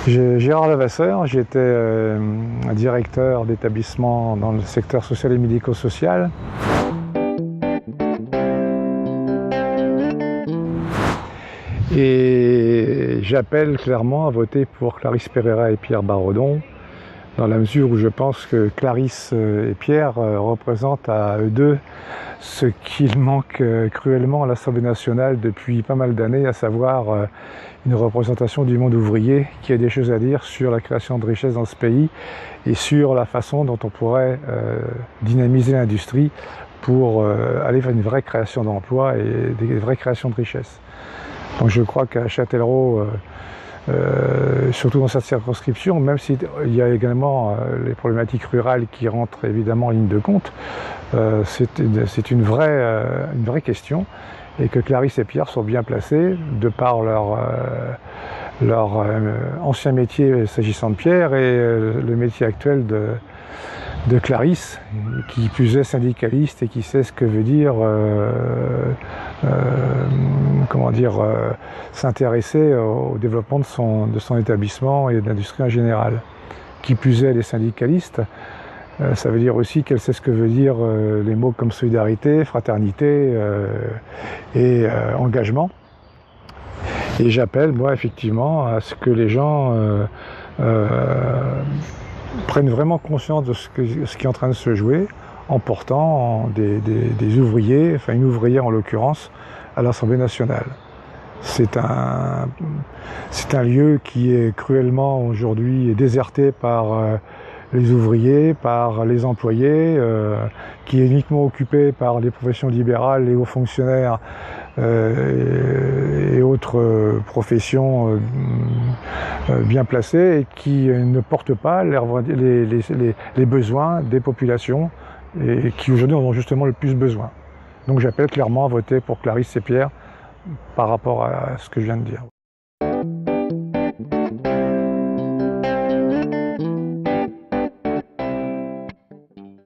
Gérard Levasseur, j'étais directeur d'établissement dans le secteur social et médico-social. Et j'appelle clairement à voter pour Clarisse Pereira et Pierre Barodon, dans la mesure où je pense que Clarisse et Pierre représentent à eux deux ce qu'il manque cruellement à l'Assemblée nationale depuis pas mal d'années, à savoir une représentation du monde ouvrier qui a des choses à dire sur la création de richesses dans ce pays et sur la façon dont on pourrait dynamiser l'industrie pour aller vers une vraie création d'emplois et des vraies créations de richesses. Donc je crois qu'à Châtellerault, surtout dans cette circonscription, même s'il y a également les problématiques rurales qui rentrent évidemment en ligne de compte, c'est une vraie question, et que Clarisse et Pierre sont bien placés de par leur ancien métier s'agissant de Pierre et le métier actuel de Clarisse, qui plus est syndicaliste et qui sait ce que veut dire s'intéresser au développement de son établissement et de l'industrie en général. Qui plus est, elle est syndicaliste, ça veut dire aussi qu'elle sait ce que veut dire les mots comme solidarité, fraternité et engagement. Et j'appelle, moi, effectivement, à ce que les gens prennent vraiment conscience de ce qui est en train de se jouer en portant des ouvriers, enfin une ouvrière en l'occurrence, à l'Assemblée nationale. C'est un lieu qui est cruellement aujourd'hui déserté par les ouvriers, par les employés, qui est uniquement occupé par les professions libérales, les hauts fonctionnaires et autres professions bien placées, et qui ne portent pas les besoins des populations et qui aujourd'hui en ont justement le plus besoin. Donc j'appelle clairement à voter pour Clarisse et Pierre par rapport à ce que je viens de dire.